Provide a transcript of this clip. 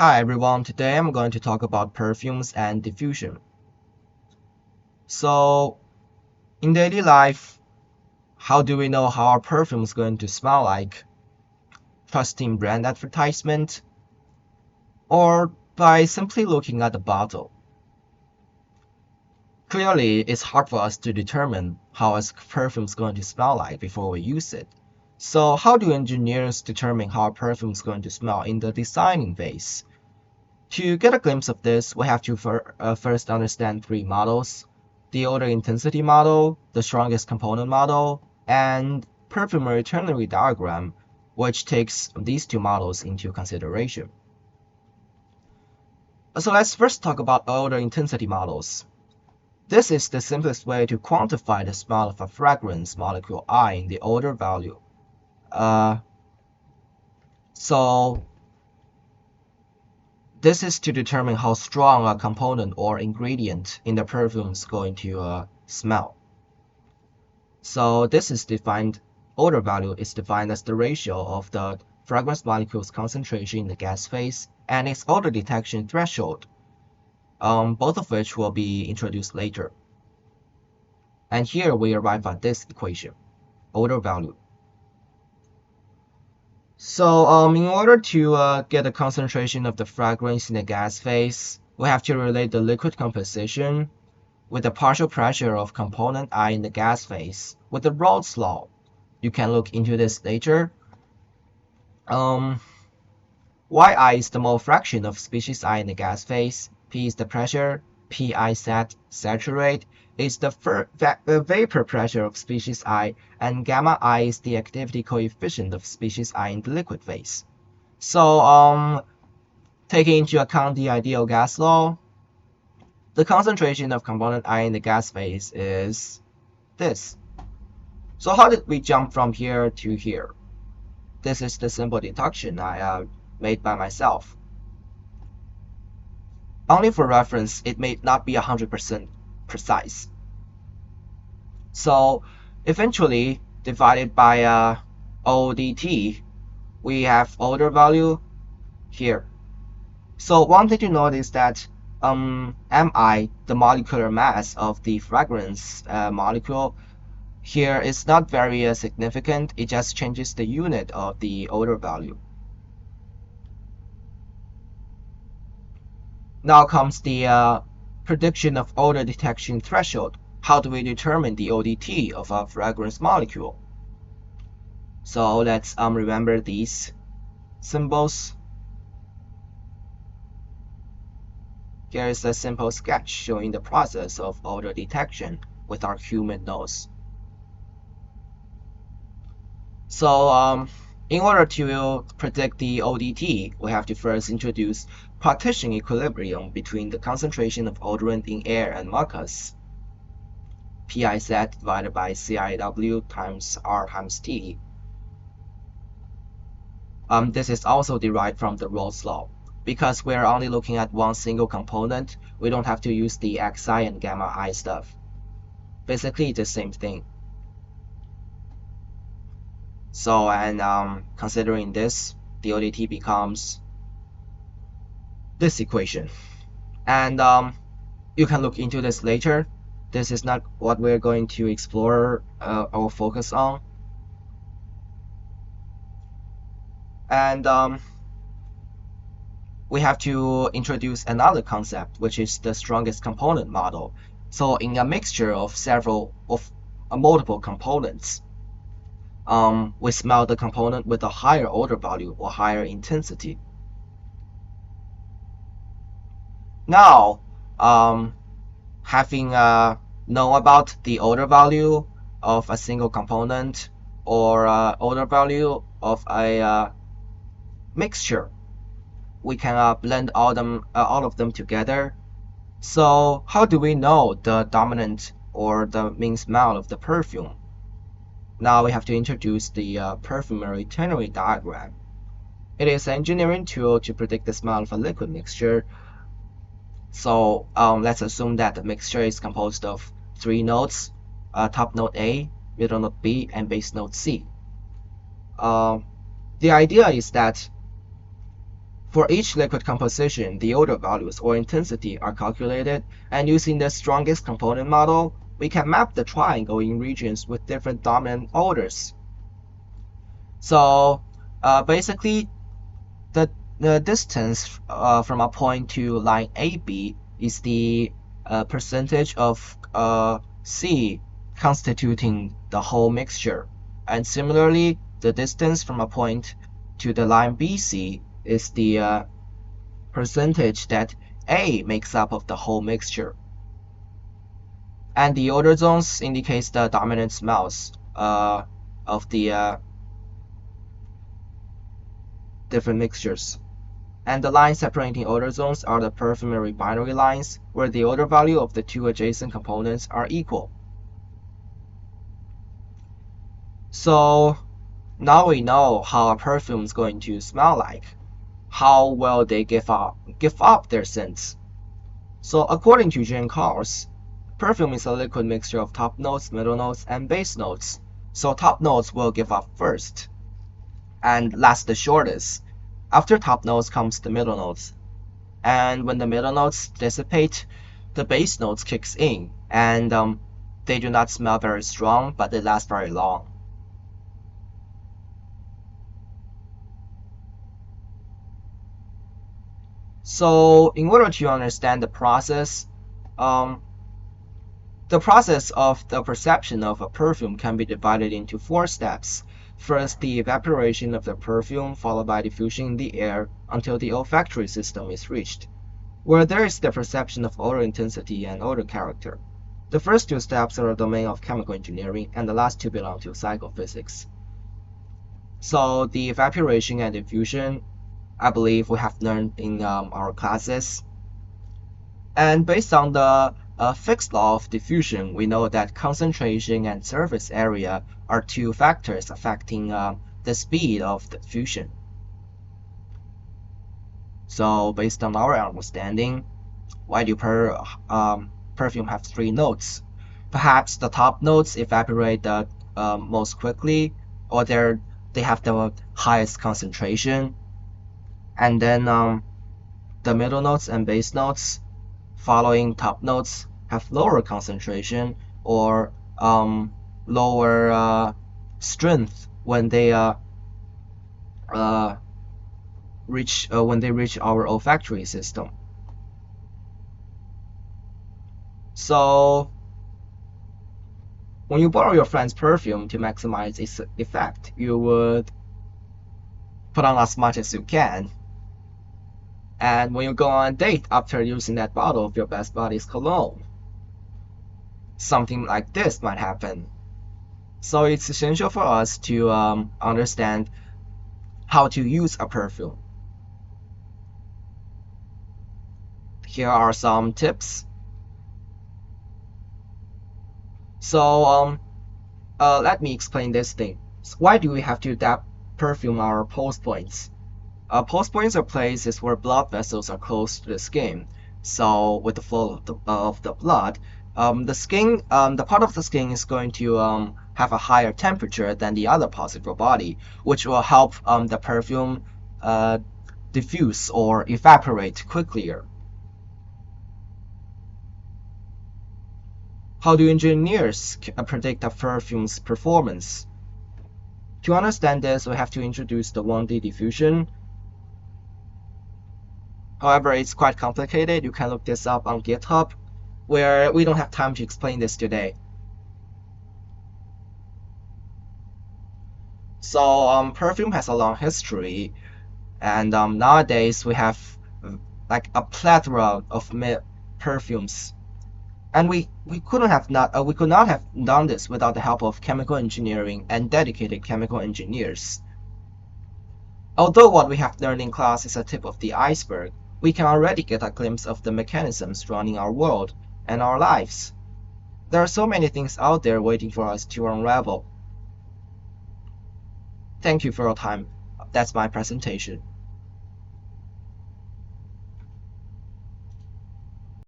Hi everyone, today I'm going to talk about perfumes and diffusion. So, in daily life, how do we know how our perfume is going to smell like? Trusting brand advertisement or by simply looking at the bottle? Clearly, it's hard for us to determine how a perfume is going to smell like before we use it. So, how do engineers determine how a perfume is going to smell in the designing phase? To get a glimpse of this, we have to first understand three models: the odor intensity model, the strongest component model, and perfumery ternary diagram, which takes these two models into consideration. So let's first talk about odor intensity models. This is the simplest way to quantify the smell of a fragrance molecule I in the odor value. Uh, so This is to determine how strong a component or ingredient in the perfume is going to smell. So odor value is defined as the ratio of the fragrance molecule's concentration in the gas phase and its odor detection threshold, both of which will be introduced later. And here we arrive at this equation, odor value. So in order to get the concentration of the fragrance in the gas phase, we have to relate the liquid composition with the partial pressure of component I in the gas phase with the Raoult's law. You can look into this later. Yi is the mole fraction of species I in the gas phase, P is the pressure, Pi sat saturate is the vapor pressure of species I, and gamma I is the activity coefficient of species I in the liquid phase. So taking into account the ideal gas law, the concentration of component I in the gas phase is this. So how did we jump from here to here? This is the simple deduction I made by myself. Only for reference, it may not be 100% precise. So eventually, divided by ODT, we have odor value here. So one thing to note is that Mi, the molecular mass of the fragrance molecule, here is not very significant. It just changes the unit of the odor value. Now comes the prediction of odor detection threshold. How do we determine the ODT of a fragrance molecule? So let's remember these symbols. Here is a simple sketch showing the process of odor detection with our human nose. So in order to predict the ODT, we have to first introduce partition equilibrium between the concentration of odorant in air and mucus, PIZ divided by CIW times R times T. This is also derived from the Raoult's law. Because we're only looking at one single component, we don't have to use the Xi and gamma I stuff. Basically, the same thing. So, and considering this, the ODT becomes this equation. And you can look into this later. This is not what we're going to explore or focus on. And we have to introduce another concept, which is the strongest component model. So in a mixture of multiple components, we smell the component with a higher odor value or higher intensity. Now, having know about the odor value of a single component or odor value of a mixture, we can blend all of them together. So how do we know the dominant or the main smell of the perfume? Now we have to introduce the perfumery ternary diagram. It is an engineering tool to predict the smell of a liquid mixture. So let's assume that the mixture is composed of three notes: top note A, middle note B, and base note C. The idea is that For each liquid composition, the odor values or intensity are calculated, and using the strongest component model, we can map the triangle in regions with different dominant odors. So basically, the distance from a point to line AB is the percentage of C constituting the whole mixture. And similarly, the distance from a point to the line BC is the percentage that A makes up of the whole mixture. And the odor zones indicates the dominant smells of the different mixtures. And the lines separating odor zones are the perfumery binary lines, where the odor value of the two adjacent components are equal. So now we know how a perfume is going to smell like. How well they give up their scents. So according to Jean Carles, perfume is a liquid mixture of top notes, middle notes, and base notes. So top notes will give up first and last the shortest. After top notes comes the middle notes. And when the middle notes dissipate, the base notes kicks in, and they do not smell very strong, but they last very long. So in order to understand the process of the perception of a perfume can be divided into 4 steps. First, the evaporation of the perfume, followed by diffusion in the air until the olfactory system is reached, where there is the perception of odor intensity and odor character. The first 2 steps are a domain of chemical engineering, and the last 2 belong to psychophysics. So the evaporation and diffusion, I believe we have learned in our classes. And based on the fixed law of diffusion, we know that concentration and surface area are 2 factors affecting the speed of diffusion. So based on our understanding, why do perfume have 3 notes? Perhaps the top notes evaporate the most quickly, or they have the highest concentration, and then the middle notes and base notes following top notes have lower concentration or lower strength when they reach our olfactory system. So when you borrow your friend's perfume to maximize its effect, you would put on as much as you can. And when you go on a date after using that bottle of your best buddy's cologne, something like this might happen. So it's essential for us to understand how to use a perfume. Here are some tips. So let me explain this thing. So why do we have to perfume our pulse points? Pulse points are places where blood vessels are close to the skin. So with the flow of the blood, the part of the skin is going to have a higher temperature than the other parts of your body, which will help the perfume diffuse or evaporate quicker. How do engineers predict a perfume's performance? To understand this, we have to introduce the 1D diffusion. However, it's quite complicated. You can look this up on GitHub, where we don't have time to explain this today. So perfume has a long history, and nowadays we have like a plethora of perfumes, and we could not have done this without the help of chemical engineering and dedicated chemical engineers. Although what we have learned in class is a tip of the iceberg, we can already get a glimpse of the mechanisms running our world and our lives. There are so many things out there waiting for us to unravel. Thank you for your time. That's my presentation.